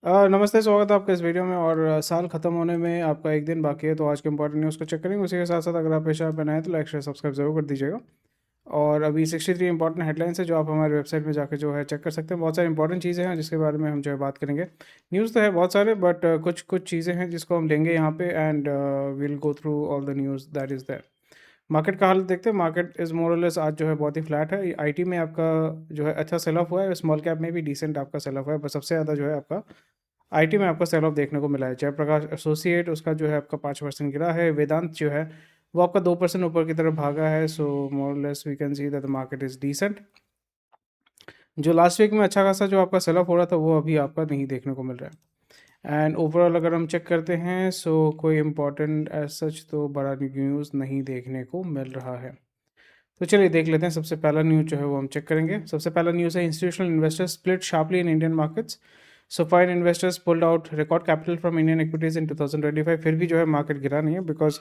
नमस्ते, स्वागत है आपका इस वीडियो में। और साल ख़त्म होने में आपका एक दिन बाकी है, तो आज के इंपॉर्टेंट न्यूज़ को चेक करेंगे। उसी के साथ साथ अगर आप पेशा पे नए हैं तो लाइक शेयर सब्सक्राइब जरूर कर दीजिएगा। और अभी 63 इंपॉर्टेंट हेडलाइंस है जो आप हमारे वेबसाइट में जाकर जो है चेक कर सकते हैं। बहुत सारी इंपॉर्टेंट चीज़ें हैं जिसके बारे में हम जो है बात करेंगे। न्यूज़ तो है बहुत सारे, बट कुछ कुछ चीज़ें हैं जिसको हम लेंगे यहाँ पे, and will go through all the news that is there. Market का हालत देखते हैं। मार्केट इज़ मोर और लेस आज जो है बहुत ही फ्लैट है। आईटी में आपका जो है अच्छा सेल ऑफ हुआ है, स्मॉल कैप में भी डिसेंट आपका सेल ऑफ हुआ है, पर सबसे ज़्यादा जो है आपका आईटी में आपका सेल ऑफ देखने को मिला है। जयप्रकाश एसोसिएट उसका जो है आपका 5% गिरा है। वेदांत जो है वो आपका 2% ऊपर की तरफ भागा है। So more less we can see that the market is decent. जो लास्ट वीक में अच्छा खासा जो आपका सेल ऑफ हो रहा था वो अभी आपका नहीं देखने को मिल रहा है। एंड ओवरऑल अगर हम चेक करते हैं, सो कोई इंपॉर्टेंट एज सच तो बड़ा न्यूज़ नहीं देखने को मिल रहा है। तो चलिए देख लेते हैं। सबसे पहला न्यूज़ जो है वो हम चेक करेंगे। सबसे पहला न्यूज़ है, institutional investors split sharply in Indian markets. So foreign investors pulled out record capital from Indian equities in 2025। फिर भी जो है मार्केट गिरा नहीं है, बिकॉज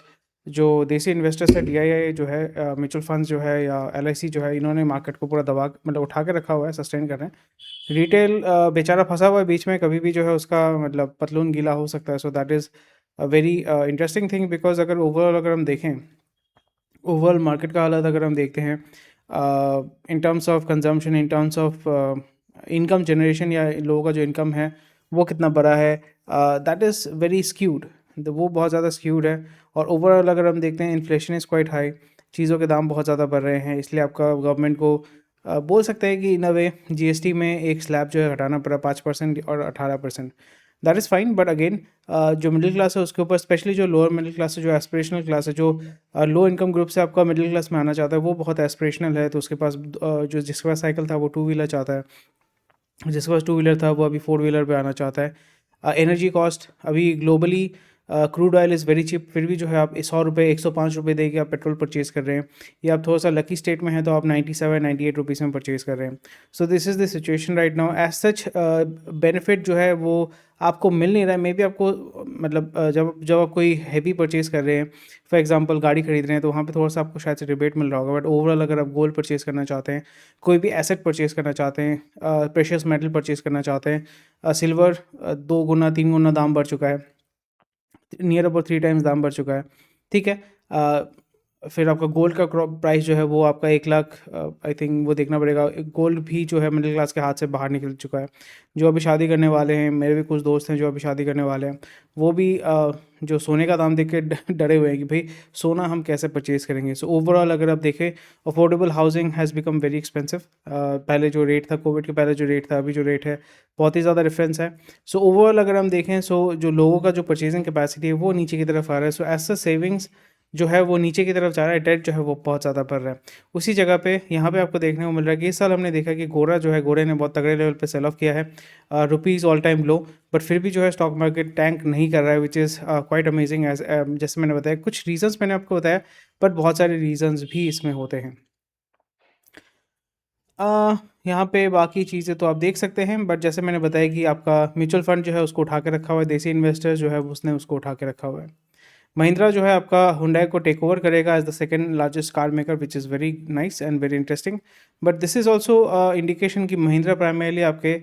जो देसी इन्वेस्टर्स है, डीआईआई जो है, म्यूचुअल फंड्स जो है या एलआईसी जो है, इन्होंने मार्केट को पूरा दबा मतलब उठा के रखा हुआ है, सस्टेन कर रहे हैं। रिटेल बेचारा फंसा हुआ है बीच में, कभी भी जो है उसका मतलब पतलून गीला हो सकता है। So that is a very interesting thing, because अगर ओवरऑल अगर हम देखें, ओवरऑल मार्केट का हालत अगर हम देखते हैं in terms of consumption, in terms of income generation, या लोगों का जो इनकम है वो कितना बड़ा है, दैट इज़ वेरी स्क्यूड। वो बहुत ज़्यादा स्क्यूड है। और ओवरऑल अगर हम देखते हैं, इन्फ्लेशन इज़ क्वाइट हाई। चीज़ों के दाम बहुत ज़्यादा बढ़ रहे हैं, इसलिए आपका गवर्नमेंट को बोल सकते हैं कि इन अ वे जीएसटी में एक स्लैब जो है हटाना पड़ा, 5% और 18%। That is fine, but again जो मिडिल क्लास है उसके ऊपर, स्पेशली जो लोअर मिडिल क्लास है, जो एस्पिरेशनल क्लास है, जो लो इनकम ग्रुप से आपका मिडिल क्लास में आना चाहता है, वो बहुत एस्पिरेशनल है। तो उसके पास जो जिसके पास साइकिल था वो टू व्हीलर चाहता है, जिसके पास टू व्हीलर था वो अभी फोर व्हीलर पे आना चाहता है। एनर्जी कॉस्ट अभी globally, crude oil is very cheap, फिर भी जो है आप 100 रुपये, 105 रुपये दे के आप पेट्रोल परचेज़ कर रहे हैं। या आप थोड़ा सा लकी स्टेट में हैं तो आप 97-98 रुपीज़ में परचेज़ कर रहे हैं। So this is the situation right now. As such benefit जो है वो आपको मिल नहीं रहा है। मे बी आपको मतलब जब जब आप कोई हैवी परचेज़ कर रहे हैं, फॉर एग्जांपल गाड़ी खरीद रहे हैं, तो वहाँ पे थोड़ा सा आपको शायद से रिबेट मिल रहा होगा। बट ओवरऑल अगर आप गोल्ड परचेज़ करना चाहते हैं, कोई भी एसेट परचेज़ करना चाहते हैं, प्रेशियस मेटल परचेज़ करना चाहते हैं, सिल्वर 2 गुना 3 गुना दाम बढ़ चुका है, नियर अबाउट 3 टाइम्स दाम बढ़ चुका है। ठीक है। फिर आपका गोल्ड का प्राइस जो है वो आपका 1 लाख, आई थिंक वो देखना पड़ेगा। गोल्ड भी जो है मिडिल क्लास के हाथ से बाहर निकल चुका है। जो अभी शादी करने वाले हैं, मेरे भी कुछ दोस्त हैं जो अभी शादी करने वाले हैं, वो भी जो सोने का दाम देख के डरे हुए हैं कि भाई सोना हम कैसे परचेज़ करेंगे। सो ओवरऑल अगर आप देखें, affordable housing has become very expensive. पहले जो रेट था, कोविड के पहले जो रेट था, अभी जो रेट है, बहुत ही ज़्यादा डिफरेंस है। सो ओवरऑल अगर हम देखें, सो जो लोगों का जो परचेजिंग कैपेसिटी है वो नीचे की तरफ आ रहा है। सो एज सेविंग्स जो है वो नीचे की तरफ जा रहा है, डेट जो है वो बहुत ज़्यादा बढ़ रहा है। उसी जगह पे यहाँ पे आपको देखने को मिल रहा है कि इस साल हमने देखा कि गोरा जो है, गोरे ने बहुत तगड़े लेवल पे सेल ऑफ किया है, rupees all time low. But फिर भी जो है स्टॉक मार्केट टैंक नहीं कर रहा है, which is quite amazing. As जैसे मैंने बताया, कुछ रीजंस मैंने आपको बताया, बट बहुत सारे रीजंस भी इसमें होते हैं। यहाँ पे बाकी चीज़ें तो आप देख सकते हैं, बट जैसे मैंने बताया कि आपका म्यूचुअल फंड जो है उसको उठा के रखा हुआ है, देसी इन्वेस्टर जो है उसने उसको उठा के रखा हुआ है। महिंद्रा जो है आपका हुंडई को टेक ओवर करेगा as the second largest car maker, which is very nice and very interesting. But this is also indication कि महिंद्रा प्राइमरली आपके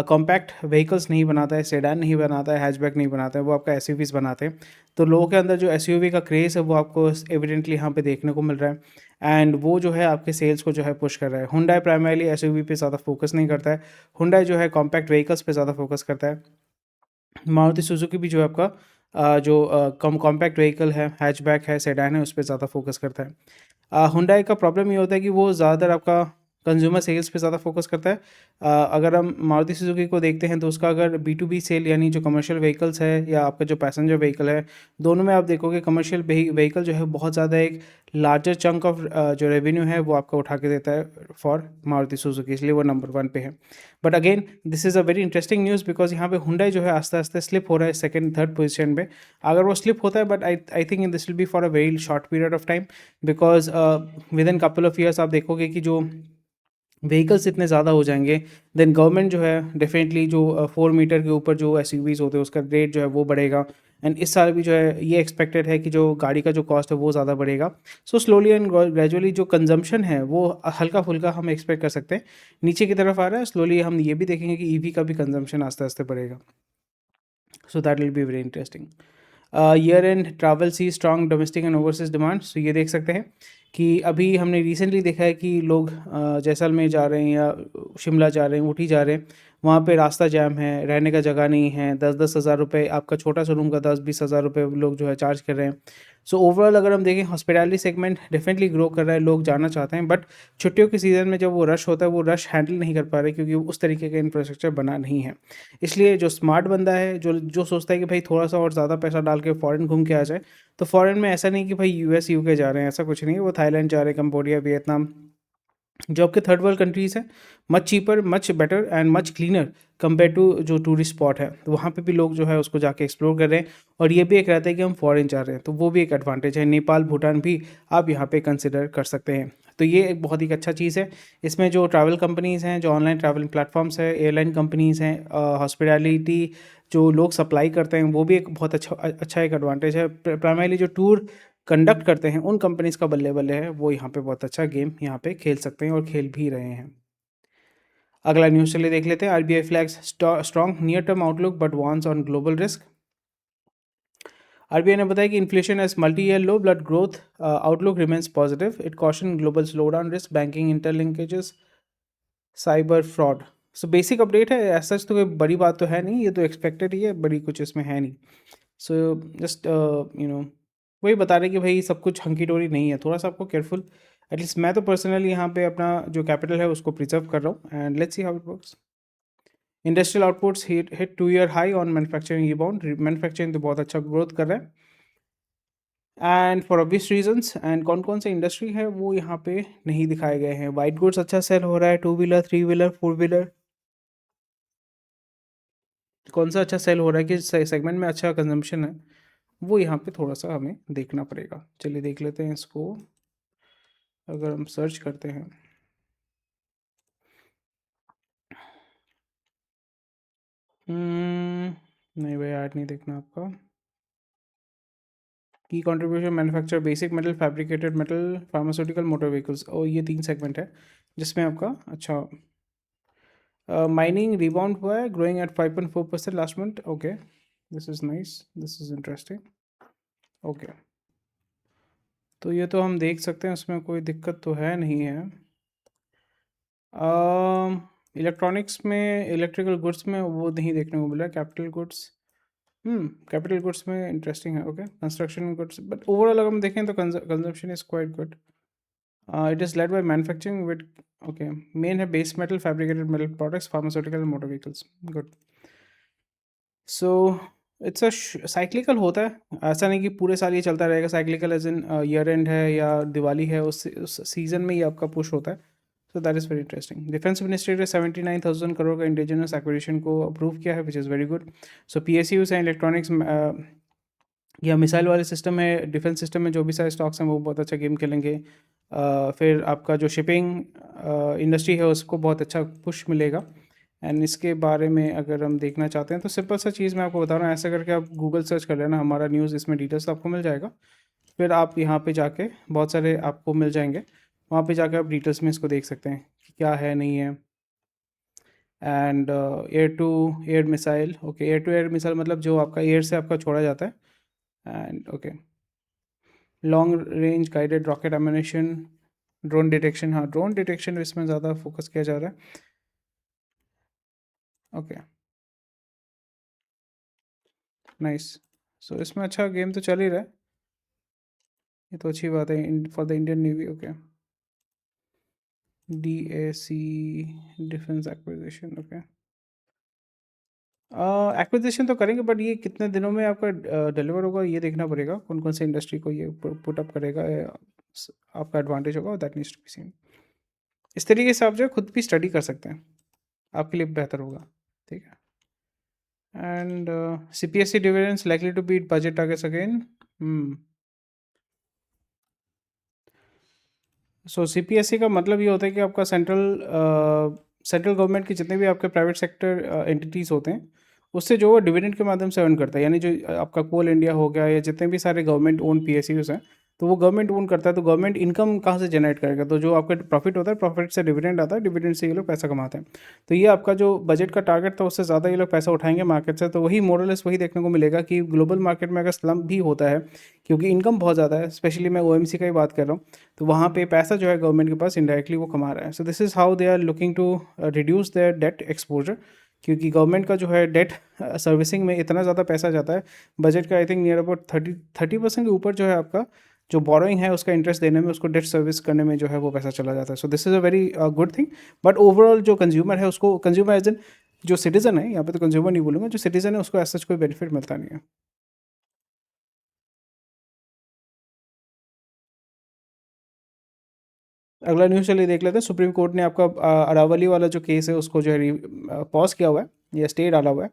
कॉम्पैक्ट व्हीकल्स नहीं बनाता है, सेडान नहीं बनाता है, हैचबैक नहीं बनाता है, वो आपका एसयूवीज़ बनाते हैं। तो लोगों के अंदर जो एसयूवी का क्रेज़ है वो आपको एविडेंटली यहाँ पे देखने को मिल रहा है, एंड वो जो है आपके सेल्स को जो है पुश कर रहा है। हुंडई प्राइमरली एसयूवी पे ज़्यादा फोकस नहीं करता है, हुंडई जो है कॉम्पैक्ट व्हीकल्स पे ज़्यादा फोकस करता है। मारुति सुजुकी भी जो है आपका जो कम कॉम्पैक्ट व्हीकल है, हैचबैक है, सेडान है, उस पे ज़्यादा फोकस करता है। हुंडई का प्रॉब्लम ये होता है कि वो ज़्यादातर आपका कंज्यूमर सेल्स पे ज़्यादा फोकस करता है। अगर हम मारुति सुजुकी को देखते हैं तो उसका अगर बी2बी सेल, यानी जो कमर्शियल व्हीकल्स है या आपका जो पैसेंजर व्हीकल है, दोनों में आप देखोगे कमर्शियल व्हीकल जो है बहुत ज़्यादा एक लार्जर चंक ऑफ जो रेवेन्यू है वो आपका उठा के देता है फॉर मारुति सुजुकी, इसलिए वो नंबर 1 पे है। But again this is a very interesting news, because यहाँ पे हुंडई जो है आस्ते आस्ते स्लिप हो रहा है सेकंड थर्ड पोजीशन पे। अगर वो स्लिप होता है, but I think this will be for a very short period of time, because with in couple of years आप देखोगे कि जो व्हीकल्स इतने ज़्यादा हो जाएंगे, देन गवर्नमेंट जो है डेफिनेटली जो 4 मीटर के ऊपर जो एसयूवीज़ होते हैं उसका रेट जो है वो बढ़ेगा। एंड इस साल भी जो है ये एक्सपेक्टेड है कि जो गाड़ी का जो कॉस्ट है वो ज़्यादा बढ़ेगा। सो स्लोली एंड ग्रेजुअली जो कंजम्पशन है वो हल्का फुल्का हम एक्सपेक्ट कर सकते हैं नीचे की तरफ आ रहा है। स्लोली हम ये भी देखेंगे कि ईवी का भी कंजम्पशन आस्ते आस्ते बढ़ेगा। So that will be very interesting. Year end travel see strong domestic and overseas demand. So ये देख सकते हैं कि अभी हमने रिसेंटली देखा है कि लोग जैसलमेर जा रहे हैं या शिमला जा रहे हैं, ऊटी जा रहे हैं, वहाँ पे रास्ता जाम है, रहने का जगह नहीं है, 10-10 हज़ार रुपये, आपका छोटा सा रूम का 10-20 हज़ार रुपये लोग जो है चार्ज कर रहे हैं। सो ओवरऑल अगर हम देखें, हॉस्पिटैलिटी सेगमेंट डेफिनेटली ग्रो कर रहा है, लोग जाना चाहते हैं, बट छुट्टियों के सीज़न में जब वो रश होता है, वो रश हैंडल नहीं कर पा रहे क्योंकि उस तरीके का इंफ्रास्ट्रक्चर बना नहीं है। इसलिए जो स्मार्ट बंदा है, जो जो सोचता है कि भाई थोड़ा सा और ज़्यादा पैसा डाल के फ़ॉरेन घूम के आ जाए, तो फ़ॉरेन में ऐसा नहीं कि भाई यूएस यूके जा रहे हैं, ऐसा कुछ नहीं है। वो थाईलैंड जा रहे हैं, कंबोडिया, वियतनाम, जो आपके थर्ड वर्ल्ड कंट्रीज़ हैं, much cheaper, much better and much cleaner compare to जो टूरिस्ट स्पॉट है, तो वहाँ पे भी लोग जो है उसको जाके एक्सप्लोर कर रहे हैं। और ये भी एक रहता है कि हम फॉरेन जा रहे हैं, तो वो भी एक एडवांटेज है। नेपाल, भूटान भी आप यहाँ पे कंसिडर कर सकते हैं। तो ये एक बहुत ही अच्छा चीज़ है। इसमें जो ट्रैवल कंपनीज़ हैं, जो ऑनलाइन ट्रैवल प्लेटफॉर्म्स है, एयरलाइन कंपनीज़ हैं, हॉस्पिटैलिटी जो लोग सप्लाई करते हैं, वो भी एक बहुत अच्छा एक एडवांटेज है। प्राइमरली जो टूर कंडक्ट करते हैं, उन कंपनीज़ का बल्ले बल्ले है, वो यहाँ पे बहुत अच्छा गेम यहाँ पे खेल सकते हैं और खेल भी रहे हैं। अगला न्यूज़ चलिए देख लेते हैं। RBI flags strong near term outlook but warns on global risk. RBI ने बताया कि inflation as multi year low but growth outlook remains positive. It caution global slowdown risk, banking interlinkages, cyber fraud. So basic update है, ऐसा तो कोई बड़ी बात तो है नहीं, ये तो एक्सपेक्टेड ही है, बड़ी कुछ इसमें है नहीं। सो जस्ट वही बता रहे कि भाई सब कुछ हंकी डोरी नहीं है, थोड़ा सा आपको केयरफुल। एटलीस्ट मैं तो पर्सनली यहाँ पे अपना जो कैपिटल है उसको प्रिजर्व कर रहा हूँ, and let's see how it works. Industrial outputs hit 2 year high on manufacturing rebound. Manufacturing तो बहुत अच्छा ग्रोथ कर रहा है, and for obvious reasons. And कौन कौन से इंडस्ट्री है वो यहाँ पे नहीं दिखाए गए हैं। वाइट गुड्स अच्छा सेल हो रहा है, 2 व्हीलर, 3 व्हीलर, 4 व्हीलर, कौन सा अच्छा सेल हो रहा है कि सेगमेंट में अच्छा कंजम्पशन है, वो यहाँ पे थोड़ा सा हमें देखना पड़ेगा। चलिए देख लेते हैं इसको। अगर हम सर्च करते हैं, नहीं भाई ऐड नहीं देखना आपका। की contribution manufacture basic metal, fabricated metal, pharmaceutical, motor vehicles, और ये 3 सेगमेंट है जिसमें आपका अच्छा माइनिंग रिबाउंड हुआ है, growing at 5.4% last month. Okay, this is nice, this is interesting. Okay, तो ये तो हम देख सकते हैं, उसमें कोई दिक्कत तो है नहीं है। इलेक्ट्रॉनिक्स में, इलेक्ट्रिकल गुड्स में वो नहीं देखने को मिला। कैपिटल गुड्स, कैपिटल गुड्स में इंटरेस्टिंग है। Okay, construction goods, but overall अगर हम देखें तो consumption is quite good. It is led by manufacturing with, okay, main है base metal, fabricated metal products, pharmaceutical, motor vehicles. Good. So it's a cyclical होता है, ऐसा नहीं कि पूरे साल ये चलता रहेगा। Cyclical as in year end है या दिवाली है, उस सीज़न में ही आपका पुश होता है। So that is very interesting. Defence ministry ने 79,000 करोड़ का इंडिजिनस एक्विजिशन को अप्रूव किया है, which is very good. So PSUs हैं, इलेक्ट्रॉनिक्स या मिसाइल वाले सिस्टम है, डिफेंस सिस्टम में जो भी सारे स्टॉक्स हैं वो बहुत अच्छा गेम खेलेंगे। फिर आपका जो शिपिंग इंडस्ट्री है उसको बहुत अच्छा पुश मिलेगा। एंड इसके बारे में अगर हम देखना चाहते हैं तो सिंपल सा चीज़ मैं आपको बता रहा हूँ, ऐसा करके आप गूगल सर्च कर लेना हमारा न्यूज़, इसमें डिटेल्स तो आपको मिल जाएगा। फिर आप यहाँ पे जाके बहुत सारे आपको मिल जाएंगे, वहाँ पे जाके आप डिटेल्स में इसको देख सकते हैं कि क्या है नहीं है। And air to air missile, okay, air to air missile मतलब जो आपका एयर से आपका छोड़ा जाता है। And okay, long range guided rocket ammunition, drone detection, हाँ ड्रोन डिटेक्शन इसमें ज़्यादा फोकस किया जा रहा है। Okay, nice. सो इसमें अच्छा गेम तो चल ही रहा है, ये तो अच्छी बात है for the Indian navy. Okay, DAC, defence acquisition, okay. Acquisition तो करेंगे, बट ये कितने दिनों में आपका डिलीवर होगा ये देखना पड़ेगा, कौन कौन से इंडस्ट्री को ये पुट अप करेगा, आपका एडवांटेज होगा, that needs to be seen. इस तरीके से आप जो है खुद भी स्टडी कर सकते हैं, आपके लिए बेहतर होगा। ठीक है। And CPSC dividends likely to beat budget targets again. So CPSC का मतलब ये होता है कि आपका सेंट्रल गवर्नमेंट के जितने भी आपके प्राइवेट सेक्टर एंटिटीज़ होते हैं, उससे जो वो डिविडेंड के माध्यम से अर्न करता है, यानी जो आपका कोल इंडिया हो गया या जितने भी सारे गवर्नमेंट ओन PSUs हैं, तो वो गवर्नमेंट ओन करता है, तो गवर्नमेंट इनकम कहाँ से जनरेट करेगा? तो जो आपका प्रॉफिट होता है, प्रॉफिट से डिविडेंड आता है, डिविडेंड से ये लोग पैसा कमाते हैं। तो ये आपका जो बजट का टारगेट था उससे ज़्यादा ये लोग पैसा उठाएंगे मार्केट से। तो वही मोरलेस वही देखने को मिलेगा कि ग्लोबल मार्केट में अगर स्लम्प भी होता है, क्योंकि इनकम बहुत ज़्यादा है, स्पेशली मैं ओएमसी का ही बात कर रहा हूँ, तो वहाँ पे पैसा जो है गवर्नमेंट के पास इनडायरेक्टली वो कमा रहा है। So this is how they are looking to reduce their debt exposure, क्योंकि गवर्नमेंट का जो है डेट सर्विसिंग में इतना ज़्यादा पैसा जाता है, बजट का आई थिंक नियर अबाउट 30% के ऊपर जो है आपका जो बोरोइंग है उसका इंटरेस्ट देने में, उसको डेट सर्विस करने में जो है वो पैसा चला जाता है। So this is a very good thing. But overall जो कंज्यूमर है उसको, कंज्यूमर एज एन जो सिटीज़न है, यहाँ पे तो कंज्यूमर नहीं बोलूँगा, जो सिटीज़न है उसको ऐसा कोई बेनिफिट मिलता नहीं है। अगला न्यूज़ चलिए देख लेते हैं। सुप्रीम कोर्ट ने आपका अरावली वाला जो केस है उसको जो है पॉज किया हुआ है या स्टे डाला हुआ है।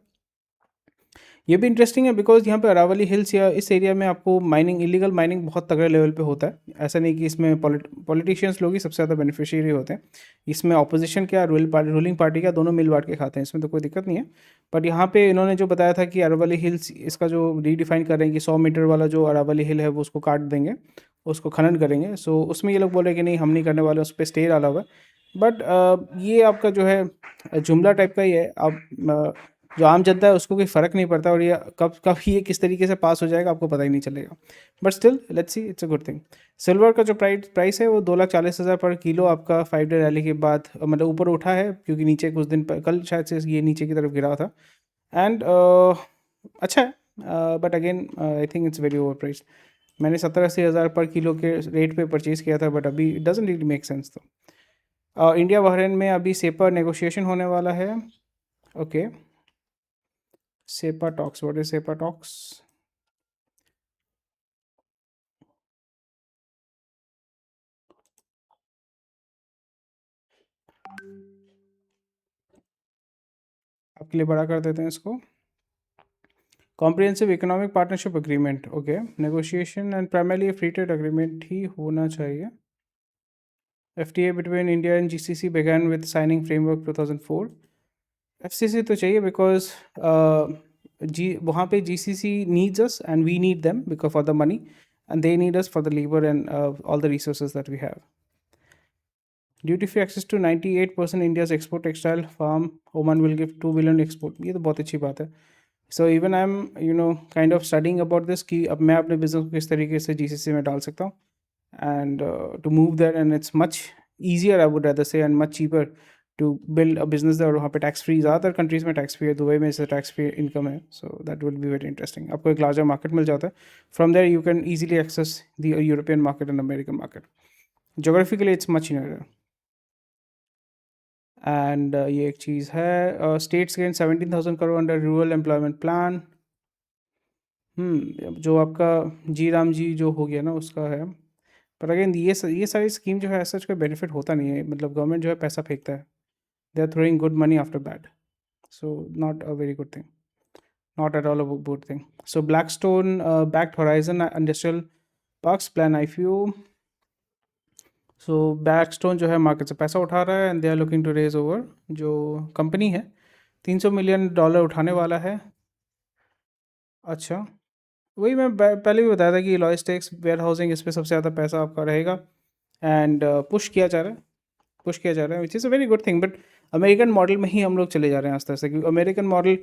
ये भी इंटरेस्टिंग है बिकॉज यहाँ पे अरावली हिल्स या इस एरिया में आपको माइनिंग, इलीगल माइनिंग बहुत तगड़े लेवल पे होता है। ऐसा नहीं कि इसमें पॉलिटिशियंस लोग ही सबसे ज़्यादा बेनिफिशियरी होते हैं। इसमें ऑपोजिशन क्या, रूलिंग पार्टी का, दोनों मिल बांट के खाते हैं, इसमें तो कोई दिक्कत नहीं है। बट यहाँ पे इन्होंने जो बताया था कि अरावली हिल्स, इसका जो रीडिफाइन कर रहे हैं कि 100 मीटर वाला जो अरावली हिल है वो उसको काट देंगे, उसको खनन करेंगे। सो उसमें ये लोग बोल रहे हैं कि नहीं हम नहीं करने वाले, उस पर स्टे डाला हुआ है। बट ये आपका जो है जुमला टाइप का ही है। अब जो आम जनता है उसको कोई फ़र्क नहीं पड़ता, और ये कब कब ये किस तरीके से पास हो जाएगा आपको पता ही नहीं चलेगा। But still let's see, it's a good thing. Silver का जो प्राइस है वो 2,40,000 पर किलो आपका 5 डे रैली के बाद मतलब ऊपर उठा है, क्योंकि नीचे कुछ दिन कल शायद से ये नीचे की तरफ गिरा था। एंड अच्छा है, but again I think it's very over price. मैंने 70-80 हज़ार पर किलो के रेट पे परचेज़ किया था, बट अभी it doesn't really make sense. तो इंडिया बहरीन में अभी सेपा नेगोशिएशन होने वाला है। Okay, CEPA talks, what is CEPA talks? आपके लिए बड़ा कर देते हैं इसको। Comprehensive economic partnership agreement, okay, negotiation and primarily free trade agreement ही होना चाहिए। FTA between India and GCC began with signing framework 2004। FCC तो चाहिए बिकॉज जी वहाँ पे GCC needs us and we need them because for the money, and they need us for the labour and all the resources that we have. Duty free access to 98% India's export textile farm, Oman will give 2 billion export. ये तो बहुत अच्छी बात है। So even I am kind of studying about this कि अब मैं अपने बिजनेस को किस तरीके से GCC में डाल सकता हूँ, and to move that, and it's much easier I would rather say, and much cheaper to build a business और वहाँ पे टैक्स फ्री, ज़्यादातर कंट्रीज़ में टैक्स फ्री है, दुबई में इससे टैक्स फ्री इनकम है। So that will be very interesting. आपको एक लार्जर मार्केट मिल जाता है, from there you can easily access the European market and American market. Geographically it's much in. And ये एक चीज़ है, states gain 17,000 crore under rural employment plan. जो आपका जी राम जी जो हो गया ना उसका है। पर अगेन ये सारी स्कीम जो है ऐसा कोई बेनिफिट होता नहीं है, मतलब गवर्नमेंट जो है पैसा फेंकता है। They are throwing good money after bad, so not a very good thing, not at all a good thing. So Blackstone backed Horizon Industrial Parks plan IPO। So Blackstone जो है मार्केट से पैसा उठा रहा है, and they are looking to raise over, जो company है $300 million उठाने वाला है। अच्छा, वही मैं पहले भी बताया था कि लॉजिस्टिक्स, वेयर हाउसिंग, इस पे सबसे ज़्यादा पैसा आपका रहेगा, एंड पुश किया जा रहा है, पुश किया जा रहा है, which is a very good thing. But American model में ही हम लोग चले जा रहे हैं आस्ते आस्ते, क्योंकि अमेरिकन मॉडल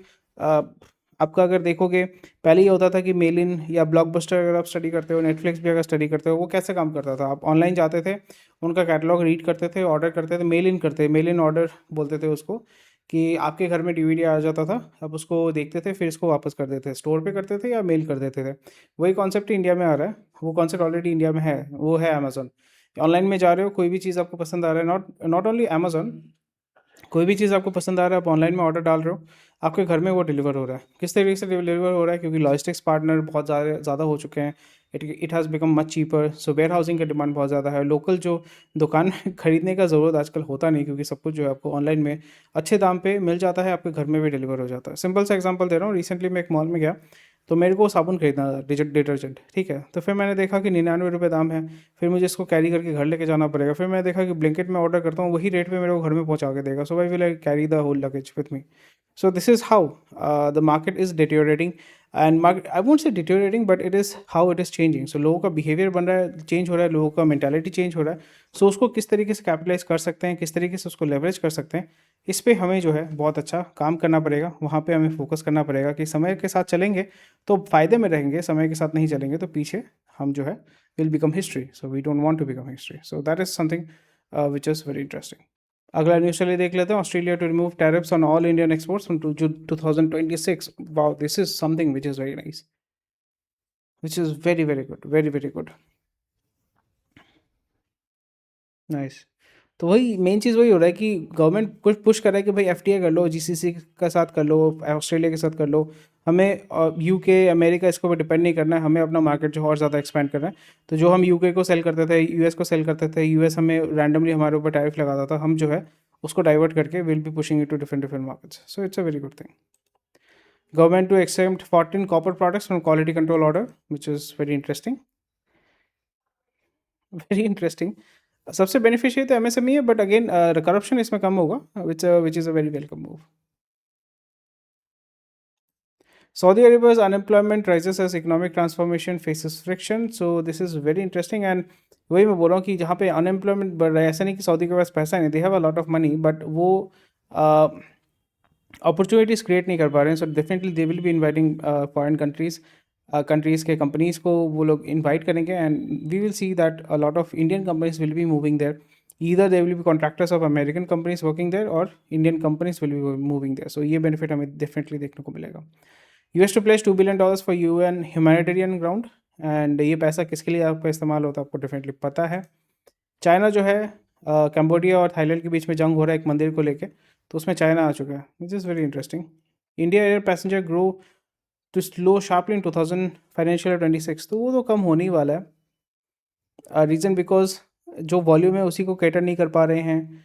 आपका अगर देखोगे, पहले ये होता था कि मेल इन या ब्लॉकबस्टर अगर आप स्टडी करते हो, नेटफ्लिक्स भी अगर स्टडी करते हो, वो कैसे काम करता था? आप ऑनलाइन जाते थे, उनका कैटलॉग रीड करते थे, ऑर्डर करते थे, मेल इन करते, मेल इन ऑर्डर बोलते थे उसको, कि आपके घर में DVD आ जाता था, आप उसको देखते थे, फिर इसको वापस कर देते थे, स्टोर पे करते थे या मेल कर देते थे। वही कॉन्सेप्ट इंडिया में आ रहा है, वो कॉन्सेप्ट ऑलरेडी इंडिया में है, वो है अमेजोन। ऑनलाइन में जा रहे हो, कोई भी चीज़ आपको पसंद आ रहा है, नॉट नॉट ओनली अमेजोन, कोई भी चीज़ आपको पसंद आ रहा है, आप ऑनलाइन में ऑर्डर डाल रहे हो, आपके घर में वो डिलीवर हो रहा है। किस तरीके से डिलीवर हो रहा है? क्योंकि लॉजिस्टिक्स पार्टनर बहुत ज़्यादा हो चुके हैं, it has become much cheaper. So warehousing की डिमांड बहुत ज़्यादा है, लोकल जो दुकान में खरीदने का ज़रूरत आजकल होता नहीं, क्योंकि सब कुछ जो है आपको ऑनलाइन में अच्छे दाम पे मिल जाता है, आपके घर में भी डिलीवर हो जाता है। सिंपल सा एग्जांपल दे रहा हूँ, रिसेंटली मैं एक मॉल में गया, तो मेरे को साबुन खरीदना था, डिटर्जेंट, ठीक है। तो फिर मैंने देखा कि 99 रुपये दाम है, फिर मुझे इसको कैरी करके घर लेके जाना पड़ेगा। फिर मैंने देखा कि ब्लिंकिट में ऑर्डर करता हूँ, वही रेट पे मेरे को घर में पहुँचा के देगा। So I will I carry the whole luggage with me. So this is how the market is deteriorating, and market I won't say deteriorating but it is how it is changing. So लोगों का behaviour बन रहा है, change हो रहा है, लोगों का मेंटालिटी चेंज हो रहा है. सो उसको किस तरीके से कैपिटलाइज कर सकते हैं, किस तरीके से उसको लेवरेज कर सकते हैं, इस पे हमें जो है बहुत अच्छा काम करना पड़ेगा. वहाँ पे हमें फोकस करना पड़ेगा कि समय के साथ चलेंगे तो फ़ायदे में रहेंगे, समय के साथ नहीं चलेंगे तो पीछे हम जो है will become history. So we don't want to become history. So that is something which is very interesting. अगला न्यूज़ चलिए देख लेते हैं. Australia to remove tariffs on all Indian exports from 2026. Wow, this is something which is very nice, which is very very good, very very good, nice. तो वही main चीज़ वही हो रहा है कि गवर्नमेंट कुछ पुश कर रहा है कि भाई एफटीए कर लो, जीसीसी का साथ कर लो, ऑस्ट्रेलिया के साथ कर लो. हमें यूके, अमेरिका इसको पर डिपेंड नहीं करना है. हमें अपना मार्केट जो और ज़्यादा एक्सपेंड करना है. तो जो हम यूके को सेल करते थे, यूएस को सेल करते थे, यूएस हमें रैंडमली हमारे ऊपर टैरिफ लगाता था, हम जो है उसको डाइवर्ट करके will be pushing it to different different markets. So it's a very good thing. Government to exempt 14 copper products from quality control order, which is very interesting. Very interesting. सबसे beneficial तो MSME है, but again corruption इसमें कम होगा, विच is a very welcome move. Saudi Arabia's unemployment rises as economic transformation faces friction. So this is very interesting. And वही मैं बोल रहा हूँ कि जहाँ पे अनएम्प्लॉयमेंट बढ़ रहा है, ऐसा नहीं कि सऊदी के पास पैसा नहीं, they have a lot of money, but वो अपॉर्चुनिटीज़ क्रिएट नहीं कर पा रहे हैं. So definitely they will be inviting foreign countries के कंपनीज़ को वो लोग इन्वाइट करेंगे. And we will see that a lot of Indian companies will be moving there. Either they will be contractors of American companies working there, और Indian companies will be moving there. So ये benefit हमें definitely देखने को मिलेगा. US to place $2 billion for UN humanitarian ground. And ये पैसा किसके लिए आपका इस्तेमाल होता है आपको डेफिनेटली पता है. चाइना जो है, कंबोडिया और थाईलैंड के बीच में जंग हो रहा है एक मंदिर को लेके, तो उसमें चाइना आ चुका है, which is very interesting. India air passenger grow to slow sharply in 2026. तो वो तो कम होने ही वाला है. रीज़न बिकॉज जो वॉल्यूम है उसी को कैटर नहीं कर पा रहे हैं.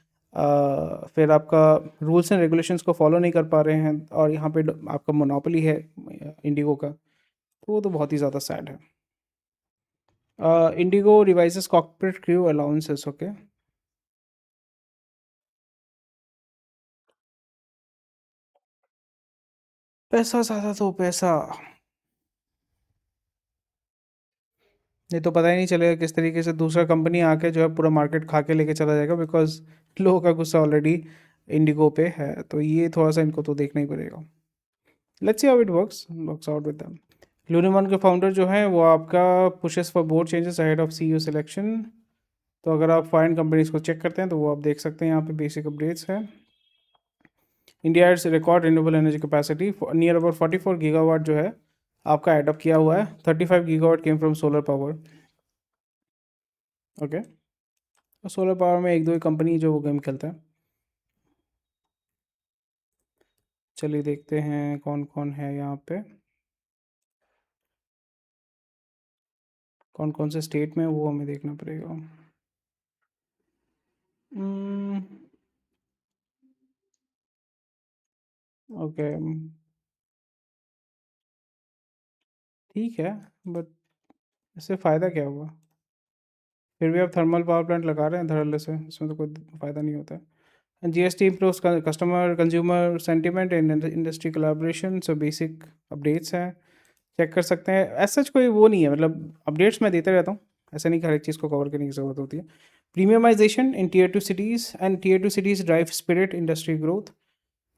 फिर आपका रूल्स एंड रेगुलेशंस को फॉलो नहीं कर पा रहे हैं, और यहाँ पे आपका मोनोपोली है इंडिगो का, तो वो तो बहुत ही ज़्यादा सैड है. IndiGo revises corporate crew allowances. Okay, पैसा ज़्यादा तो पैसा, ये तो पता ही नहीं चलेगा किस तरीके से दूसरा कंपनी आके जो है पूरा मार्केट खा के लेके चला जाएगा, बिकॉज लोगों का गुस्सा ऑलरेडी इंडिगो पे है. तो ये थोड़ा सा इनको तो देखना ही पड़ेगा. Let's see how it works out with them. लूनिमॉन के फाउंडर जो हैं वो आपका pushes for board changes ahead of CEO selection. तो अगर आप फॉरेन कंपनीज को चेक करते हैं तो वो आप देख सकते हैं, यहाँ पे बेसिक अपडेट्स हैं. India adds record renewable energy capacity near about 44 gigawatt जो है आपका एडअप किया हुआ है. 35 gigawatt came from solar power. Okay, solar power में एक दो ही कंपनी जो वो गेम खेलता है. चलिए देखते हैं कौन कौन है यहाँ पे, कौन कौन से स्टेट में, वो हमें देखना पड़ेगा. ओके, ठीक है, बट इससे फ़ायदा क्या हुआ? फिर भी आप थर्मल पावर प्लांट लगा रहे हैं धड़ल्ले से, इसमें तो कोई फ़ायदा नहीं होता है. GST improves customer consumer sentiment in industry collaboration. So basic updates हैं, चेक कर सकते हैं. ऐसा कोई वो नहीं है, मतलब अपडेट्स मैं देते रहता हूँ, ऐसा नहीं कि हर एक चीज़ को कवर करने की ज़रूरत होती है. Premiumisation in tier two cities and tier two cities drive spirit industry growth.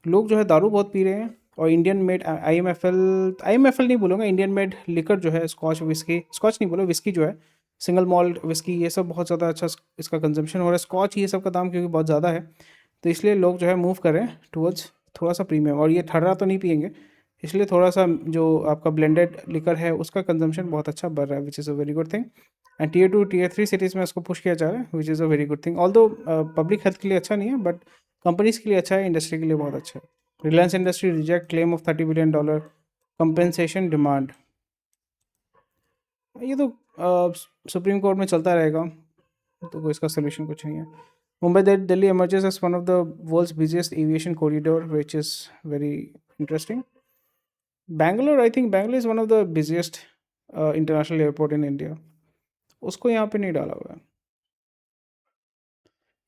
लोग जो है दारू बहुत पी रहे हैं, और Indian made I M F L नहीं बोलूँगा, इंडियन मेड लिकर जो है, स्कॉच विस्की, स्कॉच नहीं बोलो, विस्की जो है, सिंगल मॉल्ट विस्की, ये सब बहुत ज़्यादा अच्छा इसका कंजम्पशन हो रहा है. स्कॉच ये सब का दाम क्योंकि बहुत ज़्यादा है, तो इसलिए लोग जो है मूव कर रहे हैं टुवर्ड्स थोड़ा सा प्रीमियम. और ये ठर्रा तो नहीं पियेंगे, इसलिए थोड़ा सा जो आपका ब्लेंडेड लिकर है उसका कंजम्पशन बहुत अच्छा बढ़ रहा है, which is a very good thing. And tier two tier three cities में इसको पुश किया जा रहा है, which is a very good thing. Although public health के लिए अच्छा नहीं है, बट कंपनीज़ के लिए अच्छा है, इंडस्ट्री के लिए बहुत अच्छा है. Reliance industry reject claim of $30 billion compensation demand. ये तो सुप्रीम कोर्ट में चलता रहेगा, तो कोई इसका सोल्यूशन कुछ नहीं है. Mumbai Delhi emerges as one of the world's busiest aviation corridor, which is very interesting. Bangalore, I think Bangalore is one of the busiest international airport in India. उसको यहाँ पे नहीं डाला हुआ है,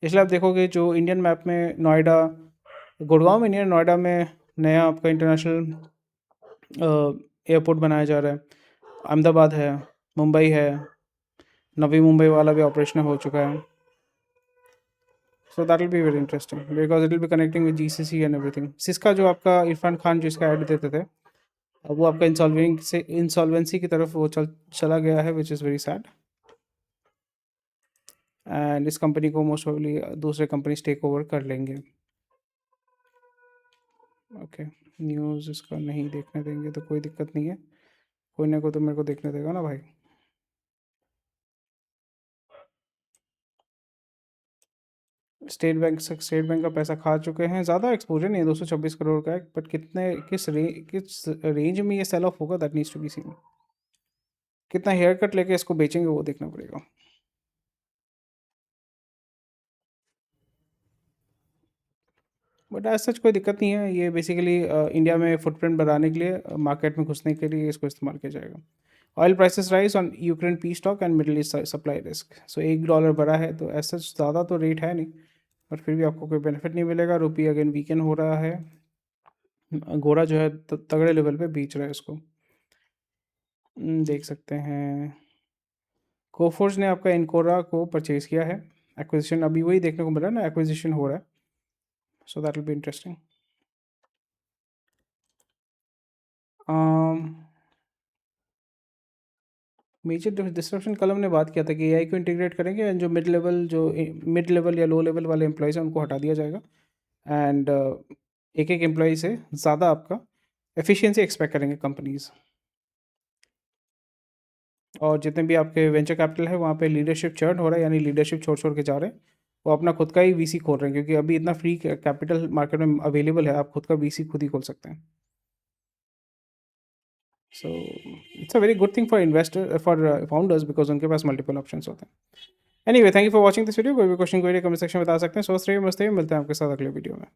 इसलिए आप देखोगे जो इंडियन मैप में गुड़गांव में नहीं है, नोएडा में नया आपका इंटरनेशनल एयरपोर्ट बनाया जा रहा है, अहमदाबाद है, मुंबई है, नवी मुंबई वाला भी ऑपरेशन हो चुका है. So that will be very interesting because it will be connecting with GCC and everything. Syska जो आपका इरफान खान जिसका ऐड देते थे, अब वो आपका इंसॉल्वेंसी की तरफ वो चला गया है, which is very sad. And इस कंपनी को मोस्ट प्रोबेबली दूसरे कंपनीज टेक ओवर कर लेंगे. ओके, न्यूज़ इसका नहीं देखने देंगे तो कोई दिक्कत नहीं है, कोई ना कोई तो मेरे को देखने देगा ना भाई. स्टेट बैंक का पैसा खा चुके हैं. ज़्यादा एक्सपोजर नहीं है, 226 करोड़ का है, बट किस रेंज में ये सेल ऑफ होगा that needs to be seen. कितना हेयर कट लेके इसको बेचेंगे वो देखना पड़ेगा. बट एज सच कोई दिक्कत नहीं है, ये बेसिकली इंडिया में फुटप्रिंट बढ़ाने के लिए, मार्केट में घुसने के लिए इसको इस्तेमाल किया जाएगा. Oil prices rise on Ukraine P stock and middle east supply risk. So $1 बढ़ा है तो एज सच ज़्यादा तो रेट है नहीं, बट फिर भी आपको कोई बेनिफिट नहीं मिलेगा. रुपी अगेन वीकेंड हो रहा है, घोड़ा जो है तगड़े लेवल पे बेच रहा है इसको. देख सकते हैं कोफोर्ज ने आपका इनकोरा को परचेज़ किया है. एक्विजिशन अभी वही देखने को मिला ना, एक्विजिशन हो रहा है. So that will be interesting. Major disruption कल हमने बात किया था कि एआई को इंटीग्रेट करेंगे एंड जो मिड लेवल या लो लेवल वाले एम्प्लॉयज़ हैं उनको हटा दिया जाएगा. एंड एक एक एम्प्लॉय से ज़्यादा आपका एफिशिएंसी एक्सपेक्ट करेंगे कंपनीज़. और जितने भी आपके वेंचर कैपिटल है वहाँ पे लीडरशिप चर्न हो रहा है, यानी लीडरशिप छोड़ छोड़ के जा रहे हैं. वो अपना खुद का ही वीसी खोल रहे हैं, क्योंकि अभी इतना फ्री कैपिटल मार्केट में अवेलेबल है, आप खुद का वीसी खुद ही खोल सकते हैं. सो it's a very good thing for founders because उनके पास मल्टीपल ऑप्शंस होते हैं. Anyway, thank you for watching this video. कोई भी क्वेश्चन कोई कमेंट सेक्शन में बता सकते हैं. स्वस्थ रहिए, मस्त रहिए, मिलते हैं आपके साथ अगले वीडियो में.